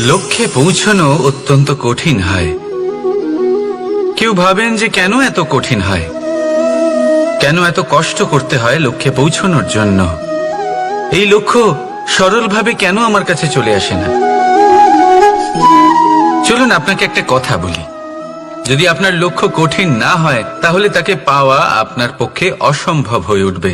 লক্ষ্যে পৌঁছানো অত্যন্ত কঠিন হয়। কেউ ভাবেন যে কেন এত কঠিন হয়, কেন এত কষ্ট করতে হয় লক্ষ্যে পৌঁছানোর জন্য। এই লক্ষ্য সরলভাবে কেন আমার কাছে চলে আসে না? চলুন আপনাকে একটা কথা বলি, যদি আপনার লক্ষ্য কঠিন না হয় তাহলে তাকে পাওয়া আপনার পক্ষে অসম্ভব হয়ে উঠবে।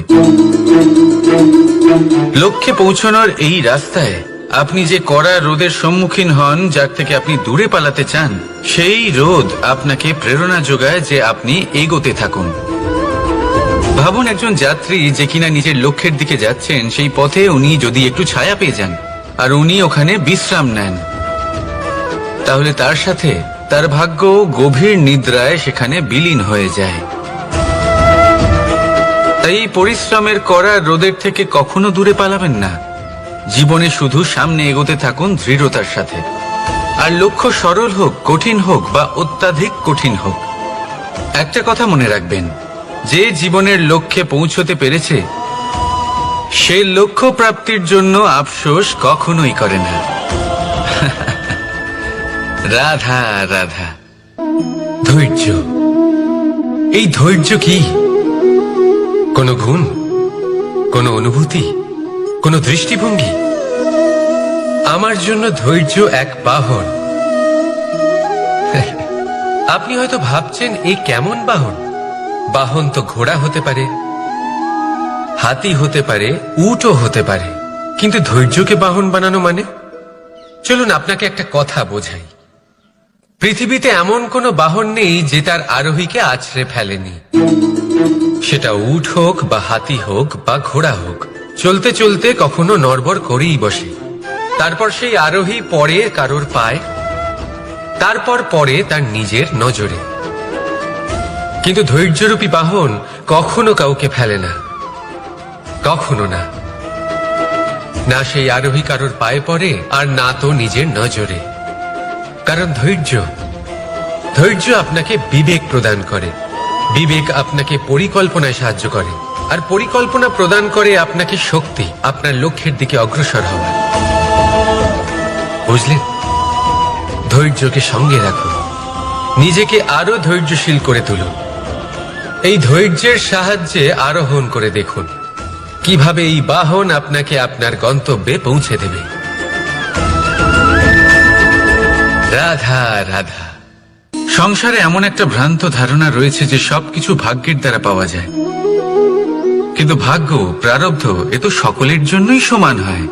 লক্ষ্যে পৌঁছানোর এই রাস্তায় আপনি যে কড়া রোদের সম্মুখীন হন, যার থেকে আপনি দূরে পালাতে চান, সেই রোদ আপনাকে প্রেরণা যোগায় যে আপনি এগোতে থাকুন। ভাবুন একজন যাত্রী যে কিনা নিজের লক্ষ্যের দিকে যাচ্ছেন, সেই পথে উনি যদি একটু ছায়া পেয়ে যান আর উনি ওখানে বিশ্রাম নেন, তাহলে তার সাথে তার ভাগ্য গভীর নিদ্রায় সেখানে বিলীন হয়ে যায়। তাই পরিশ্রমের করা রোদের থেকে কখনো দূরে পালাবেন না। জীবনে শুধু সামনে এগোতে থাকুন দৃঢ়তার সাথে। আর লক্ষ্য সরল হোক, কঠিন হোক বা অত্যাধিক কঠিন হোক, একটা কথা মনে রাখবেন, যে জীবনের লক্ষ্যে পৌঁছতে পেরেছে সে লক্ষ্য প্রাপ্তির জন্য আফসোস কখনোই করে না। রাধা রাধা। ধৈর্য, এই ধৈর্য কি কোনো গুণ, কোনো অনুভূতি, কোনো দৃষ্টিভঙ্গি? আমার জন্য ধৈর্য এক বাহন। আপনি হয়তো ভাবছেন এই কেমন বাহন? বাহন তো ঘোড়া হতে পারে, হাতি হতে পারে, উটও হতে পারে, কিন্তু ধৈর্যকে বাহন বানানো মানে? চলুন আপনাকে একটা কথা বোঝাই। পৃথিবীতে এমন কোনো বাহন নেই যে তার আরোহীকে আছড়ে ফেলেনি। সেটা উট হোক বা হাতি হোক বা ঘোড়া হোক, চলতে চলতে কখনো নড়বড় করেই বসে। তারপর সেই আরোহী পড়ে কারোর পায়, তারপর পড়ে তার নিজের নজরে। কিন্তু ধৈর্যরূপী বাহন কখনো কাউকে ফেলে না, কখনো না। না সেই আরোহী কারোর পায়ে পড়ে আর না তো নিজের নজরে। কারণ ধৈর্য আপনাকে বিবেক প্রদান করে, বিবেক আপনাকে পরিকল্পনায় সাহায্য করে, আর পরিকল্পনা প্রদান করে আপনাকে শক্তি, আপনার লক্ষ্যের দিকে অগ্রসর হওয়ার। বুঝলেন? ধৈর্যকে সঙ্গে রাখুন, নিজেকে আরো ধৈর্যশীল করে তুলুন। এই ধৈর্যের সাহায্যে আরোহণ করে দেখুন কিভাবে এই বাহন আপনাকে আপনার গন্তব্যে পৌঁছে দেবে। রাধা রাধা। সংসারে এমন একটা ভ্রান্ত ধারণা রয়েছে যে সবকিছু ভাগ্যের দ্বারা পাওয়া যায়, কিন্তু ভাগ্য, প্রারব্ধ এ তো সকলের জন্যই সমান হয়।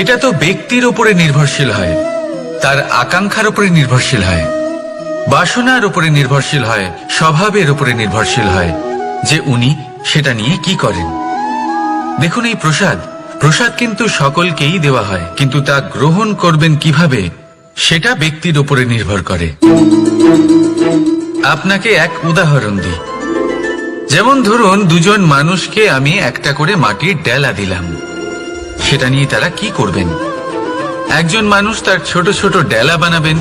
এটা তো ব্যক্তির উপরে নির্ভরশীল হয়, তার আকাঙ্ক্ষার উপরে নির্ভরশীল হয়, বাসনার উপরে নির্ভরশীল হয়, স্বভাবের উপরে নির্ভরশীল হয় যে উনি সেটা নিয়ে কি করেন। দেখুন, এই প্রসাদ কিন্তু সকলকেই দেওয়া হয়, কিন্তু তা গ্রহণ করবেন কিভাবে সেটা ব্যক্তির উপরে নির্ভর করে। আপনাকে এক উদাহরণ দিই। যেমন ধরুন, দুজন মানুষকে আমি একটা করে মাটির ডেলা দিলাম, সেটা নিয়ে তারা কি করবেন? একজন মানুষ তার ছোট ছোট ডেলা বানাবেন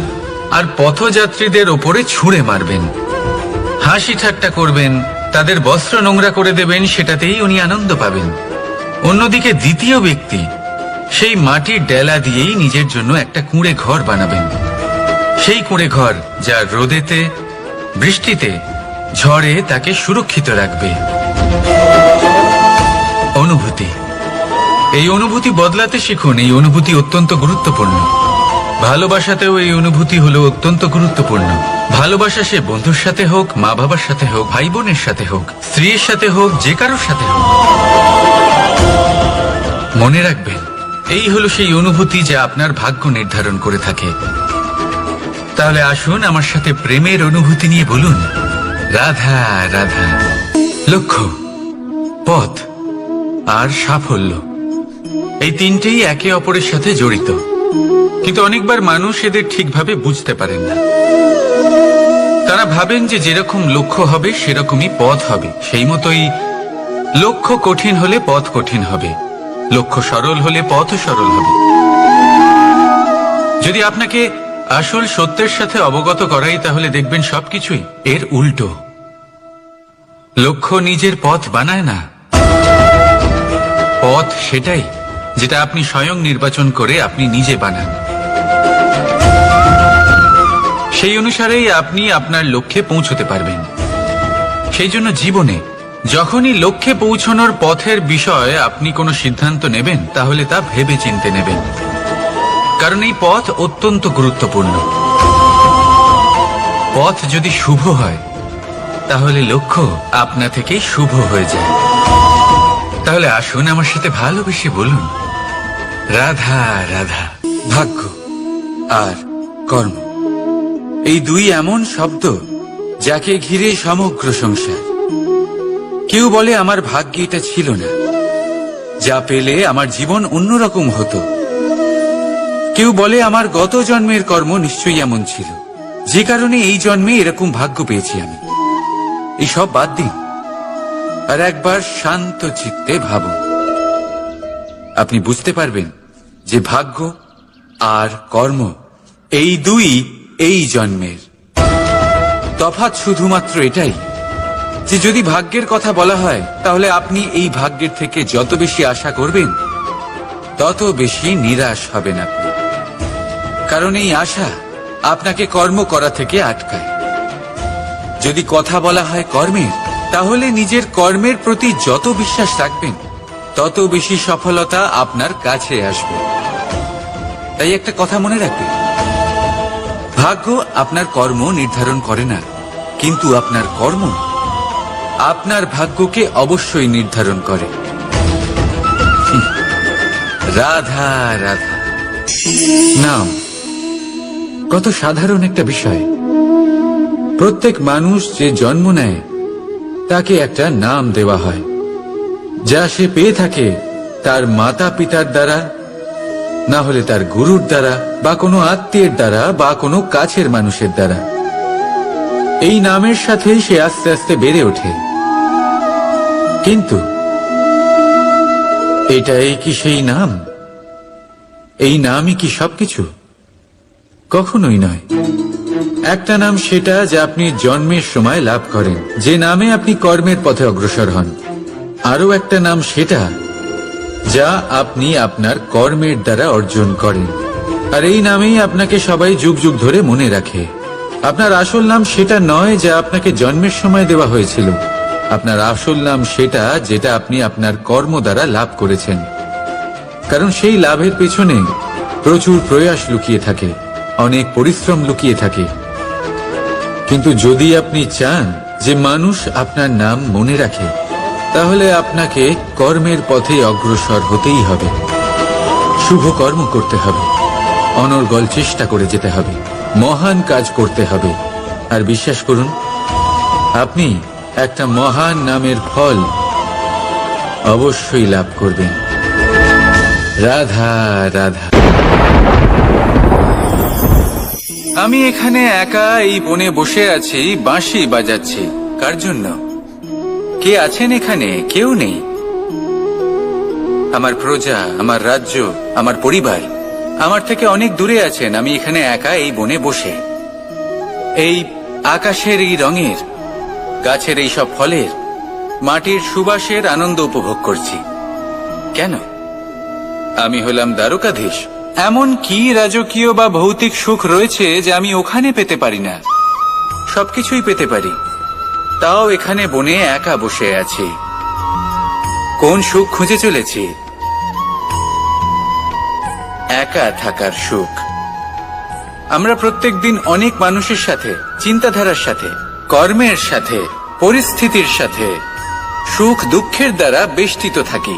আর পথযাত্রীদের ওপরে ছুঁড়ে মারবেন, হাসি ঠাট্টা করবেন, তাদের বস্ত্র নোংরা করে দেবেন, সেটাতেই উনি আনন্দ পাবেন। অন্যদিকে দ্বিতীয় ব্যক্তি সেই মাটির ডেলা দিয়েই নিজের জন্য একটা কুঁড়ে ঘর বানাবেন। সেই কুঁড়ে ঘর যা রোদেতে, বৃষ্টিতে, ঝড়ে তাকে সুরক্ষিত রাখবে। অনুভূতি, এই অনুভূতি বদলাতে শিখুন। এই অনুভূতি অত্যন্ত গুরুত্বপূর্ণ। ভালোবাসাতেও এই অনুভূতি হলো অত্যন্ত গুরুত্বপূর্ণ। ভালোবাসা সে বন্ধুর সাথে হোক, মা বাবার সাথে হোক, ভাই বোনের সাথে হোক, স্ত্রীর সাথে হোক, যে কারোর সাথে হোক। মনে রাখবেন, এই হলো সেই অনুভূতি যা আপনার ভাগ্য নির্ধারণ করে থাকে। তাহলে আসুন আমার সাথে প্রেমের অনুভূতি নিয়ে বলুন, রাধা রাধা। লক্ষ্য, পথ আর সাফল্য, এই তিনটেই একে অপরের সাথে জড়িত, কিন্তু অনেকবার মানুষ এদের ঠিকভাবে বুঝতে পারেন না। তারা ভাবেন যে যেরকম লক্ষ্য হবে সেরকমই পথ হবে, সেই মতোই লক্ষ্য কঠিন হলে পথ কঠিন হবে, লক্ষ্য সরল হলে পথও সরল হবে। যদি আপনাকে আসল সত্যের সাথে অবগত করাই, তাহলে দেখবেন সবকিছুই এর উল্টো। লক্ষ্য নিজের পথ বানায় না, পথ সেটাই যেটা আপনি স্বয়ং নির্বাচন করে আপনি নিজে বানান। সেই অনুসারেই আপনি আপনার লক্ষ্যে পৌঁছতে পারবেন। সেই জন্য জীবনে যখনই লক্ষ্যে পৌঁছানোর পথের বিষয়ে আপনি কোনো সিদ্ধান্ত নেবেন, তাহলে তা ভেবে চিন্তে নেবেন, কারণ এই পথ অত্যন্ত গুরুত্বপূর্ণ। পথ যদি শুভ হয়, তাহলে লক্ষ্য আপনা থেকেই শুভ হয়ে যায়। তাহলে আসুন আমার সাথে ভালোবেসে বলুন, রাধা রাধা। ভাগ্য আর কর্ম, এই দুই এমন শব্দ যাকে ঘিরে সমগ্র সংসার। কেউ বলে আমার ভাগ্যে এটা ছিল না, যা পেলে আমার জীবন অন্যরকম হতো। কেউ বলে আমার গত জন্মের কর্ম নিশ্চয়ই এমন ছিল, যে কারণে এই জন্মে এরকম ভাগ্য পেয়েছি আমি। এই সব বাদ দিন আর একবার শান্ত চিত্তে ভাবুন। আপনি বুঝতে পারবেন যে ভাগ্য আর কর্ম এই দুই এই জন্মের। তফাৎ শুধুমাত্র এটাই যে যদি ভাগ্যের কথা বলা হয়, তাহলে আপনি এই ভাগ্যের থেকে যত বেশি আশা করবেন, তত বেশি নিরাশ হবেন আপনি। কারণ এই আশা আপনাকে কর্ম করা থেকে আটকায়। যদি কথা বলা হয় কর্মের, তাহলে নিজের কর্মের প্রতি যত বিশ্বাস রাখবেন, তত বেশি সফলতা আপনার কাছে আসবে। তাই একটা কথা মনে রাখবেন, ভাগ্য আপনার কর্ম নির্ধারণ করে না, কিন্তু আপনার কর্ম আপনার ভাগ্যকে অবশ্যই নির্ধারণ করে। রাধা রাধা নাম কত সাধারণ একটা বিষয়। প্রত্যেক মানুষ যে জন্ম নেয়, তাকে একটা নাম দেওয়া হয়, যা সে পেয়ে থাকে তার মাতা পিতার দ্বারা, না হলে তার গুরুর দ্বারা, বা কোনো আত্মীয়ের দ্বারা, বা কোনো কাছের মানুষের দ্বারা। এই নামের সাথে সে আস্তে আস্তে বেড়ে ওঠে। কিন্তু এটাই কি সেই নাম? এই নামই কি সবকিছু? কখনোই নয়। একটা নাম সেটা যা আপনি জন্মের সময় লাভ করেন, যে নামে আপনি কর্মের পথে অগ্রসর হন। আরও একটা নাম সেটা যা আপনি আপনার কর্মের দ্বারা অর্জন করেন, আর এই নামেই আপনাকে সবাই যুগ যুগ ধরে মনে রাখে। আপনার আসল নাম সেটা নয় যা আপনাকে জন্মের সময় দেওয়া হয়েছিল। আপনার আসল নাম সেটা যেটা আপনি আপনার কর্ম দ্বারা লাভ করেছেন, কারণ সেই লাভের পেছনে প্রচুর প্রয়াস লুকিয়ে থাকে, অনেক পরিশ্রম লুকিয়ে থাকে। কিন্তু যদি আপনি চান যে মানুষ আপনার নাম মনে রাখে, তাহলে আপনাকে কর্মের পথে অগ্রসর হতেই হবে। শুভ কর্ম করতে হবে, অনর্গল চেষ্টা করে যেতে হবে, মহান কাজ করতে হবে। আর বিশ্বাস করুন, আপনি একটা মহান নামের ফল অবশ্যই লাভ করবেন। রাধা রাধা। আমি এখানে একা এই বনে বসে আছি, বাঁশি বাজাচ্ছি। কার জন্য? কে আছেন এখানে? কেউ নেই। আমার প্রজা, আমার রাজ্য, আমার পরিবার আমার থেকে অনেক দূরে আছেন। আমি এখানে একা এই বনে বসে এই আকাশের এই রঙের, গাছের এই সব ফলের, মাটির সুবাসের আনন্দ উপভোগ করছি। কেন? আমি হলাম দ্বারকাধীশ। এমন কি রাজকীয় বা ভৌতিক সুখ রয়েছে যে আমি ওখানে পেতে পারি না? সবকিছুই পেতে পারি, তাও এখানে বনে একা বসে আছি। কোন সুখ খুঁজে চলেছি? একা থাকার সুখ। আমরা প্রত্যেকদিন অনেক মানুষের সাথে, চিন্তাধারার সাথে, কর্মের সাথে, পরিস্থিতির সাথে, সুখ দুঃখের দ্বারা বেষ্টিত থাকি।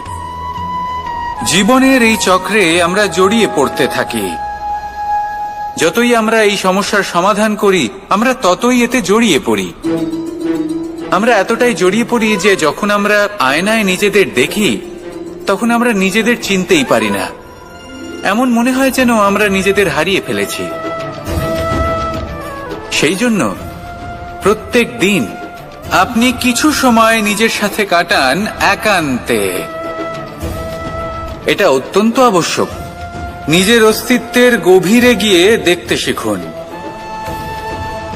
জীবনের এই চক্রে আমরা জড়িয়ে পড়তে থাকি। যতই আমরা এই সমস্যার সমাধান করি, আমরা ততই এতে জড়িয়ে পড়ি। আমরা এতটাই জড়িয়ে পড়ি যে যখন আমরা আয়নায় নিজেদের দেখি, তখন আমরা নিজেদের চিনতেই পারি না। এমন মনে হয় যেন আমরা নিজেদের হারিয়ে ফেলেছি। সেই জন্য প্রত্যেক দিন আপনি কিছু সময় নিজের সাথে কাটান একান্তে। এটা অত্যন্ত আবশ্যক। নিজের অস্তিত্বের গভীরে গিয়ে দেখতে শিখুন,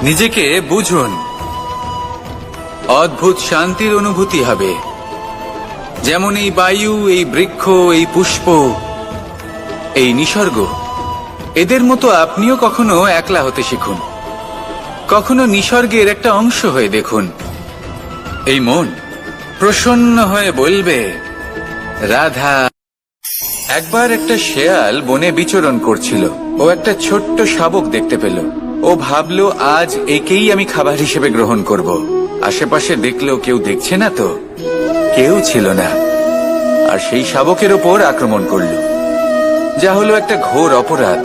নিজেকে বুঝুন। অদ্ভুত শান্তির অনুভূতি হবে। যেমন এই বায়ু, এই বৃক্ষ, এই পুষ্প, এই নিসর্গ, এদের মতো আপনিও কখনো একলা হতে শিখুন। কখনো নিসর্গের একটা অংশ হয়ে দেখুন। এই মন প্রসন্ন হয়ে বলবে, রাধা। একবার একটা শেয়াল বনে বিচরণ করছিল। ও একটা ছোট্ট শাবক দেখতে পেল। ও ভাবলো, আজ একেই আমি খাবার হিসেবে গ্রহণ করব। আশেপাশে দেখলো কেউ দেখছে না তো, কেউ ছিল না। আর সেই শাবকের ওপর আক্রমণ করল, যা হলো একটা ঘোর অপরাধ।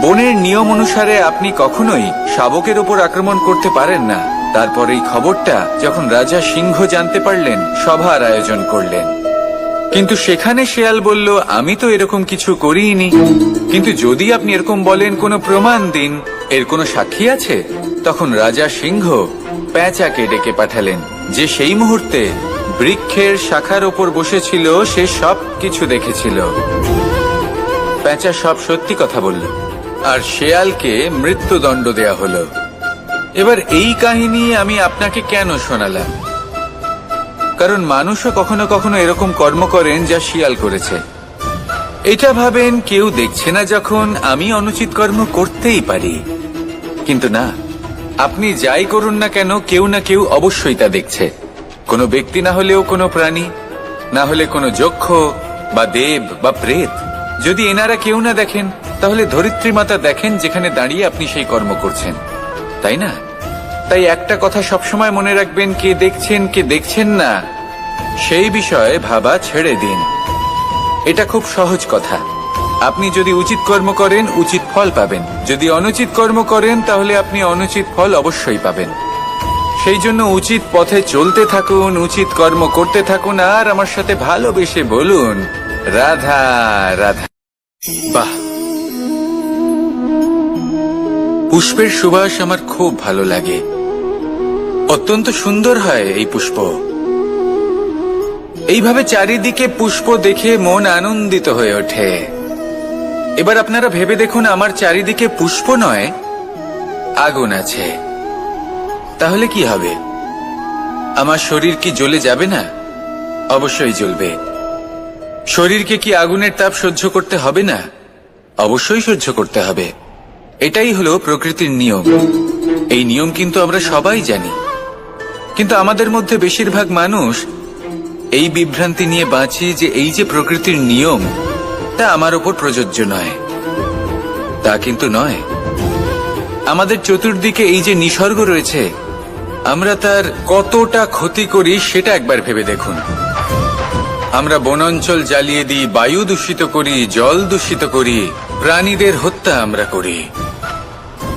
বনের নিয়ম অনুসারে আপনি কখনোই শাবকের ওপর আক্রমণ করতে পারেন না। তারপর এই খবরটা যখন রাজা সিংহ জানতে পারলেন, সভার আয়োজন করলেন। কিন্তু সেখানে শেয়াল বলল, আমি তো এরকম কিছু করিনি। কিন্তু যদি আপনি এরকম বলেন, কোনো প্রমাণ দিন, এর কোনো সাক্ষী আছে? তখন রাজা সিংহ পেঁচাকে ডেকে পাঠালেন, যে সেই মুহূর্তে বৃক্ষের শাখার ওপর বসেছিল। সে সব কিছু দেখেছিল। পেঁচা সব সত্যি কথা বলল, আর শেয়ালকে মৃত্যুদণ্ড দেয়া হলো। এবার এই কাহিনী আমি আপনাকে কেন শোনালাম? কারণ মানুষও কখনো কখনো এরকম কর্ম করেন যা শিয়াল করেছে। এটা ভাবেন কেউ দেখছে না, যখন আমি অনুচিত কর্ম করতেই পারি। কিন্তু না, আপনি যাই করুন না কেন, কেউ না কেউ অবশ্যই তা দেখছে। কোনো ব্যক্তি না হলেও কোনো প্রাণী, না হলে কোনো যক্ষ বা দেব বা প্রেত। যদি এনারা কেউ না দেখেন, তাহলে ধরিত্রী মাতা দেখেন, যেখানে দাঁড়িয়ে আপনি সেই কর্ম করছেন, তাই না? তাই একটা কথা সবসময় মনে রাখবেন, কে দেখছেন কে দেখছেন না সেই বিষয়ে ভাবা ছেড়ে দিন। এটা খুব সহজ কথা। আপনি যদি উচিত কর্ম করেন, উচিত ফল পাবেন। যদি অনুচিত কর্ম করেন, তাহলে আপনি অনুচিত ফল অবশ্যই পাবেন। সেই জন্য উচিত পথে চলতে থাকুন, উচিত কর্ম করতে থাকুন, আর আমার সাথে ভালোবেসে বলুন, রাধা রাধা। বাহ, পুষ্পের সুবাস আমার খুব ভালো লাগে। অত্যন্ত সুন্দর হয় এই পুষ্প। এইভাবে চারিদিকে পুষ্প দেখে মন আনন্দিত হয়ে ওঠে। এবার আপনারা ভেবে দেখুন, আমার চারিদিকে পুষ্প নয়, আগুন আছে। তাহলে কি হবে? আমার শরীর কি জ্বলে যাবে না? অবশ্যই জ্বলবে। শরীরকে কি আগুনের তাপ সহ্য করতে হবে না? অবশ্যই সহ্য করতে হবে। এটাই হলো প্রকৃতির নিয়ম। এই নিয়ম কিন্তু আমরা সবাই জানি, কিন্তু আমাদের মধ্যে বেশিরভাগ মানুষ এই বিভ্রান্তি নিয়ে বাঁচি যে এই যে প্রকৃতির নিয়ম, তা আমার উপর প্রযোজ্য নয়। তা কিন্তু নয়। আমাদের চতুর্দিকে এই যে নিসর্গ রয়েছে, আমরা তার কতটা ক্ষতি করি সেটা একবার ভেবে দেখুন। আমরা বনাঞ্চল জ্বালিয়ে দিই, বায়ু দূষিত করি, জল দূষিত করি, প্রাণীদের হত্যা আমরা করি।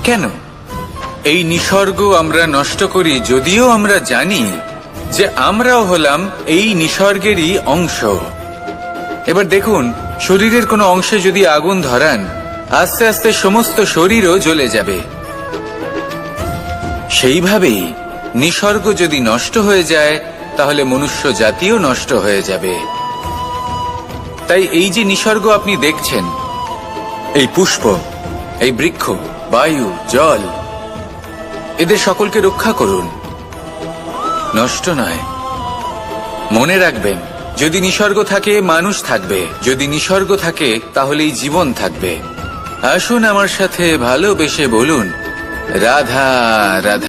কেন? এই নিসর্গ আমরা নষ্ট করি, যদিও আমরা জানি যে আমরাও হলাম এই নিসর্গেরই অংশ। এবার দেখুন, শরীরের কোনো অংশে যদি আগুন ধরান, আস্তে আস্তে সমস্ত শরীরও জ্বলে যাবে। সেইভাবেই নিসর্গ যদি নষ্ট হয়ে যায়, তাহলে মনুষ্য জাতিও নষ্ট হয়ে যাবে। তাই এই যে নিসর্গ আপনি দেখছেন, এই পুষ্প, এই বৃক্ষ, বায়ু, জল, এদের সকলকে রক্ষা করুন, নষ্ট নয়। মনে রাখবেন, যদি নিসর্গ থাকে, মানুষ থাকবে। যদি নিসর্গ থাকে, তাহলেই জীবন থাকবে। আসুন আমার সাথে ভালোবেসে বলুন, রাধা রাধা।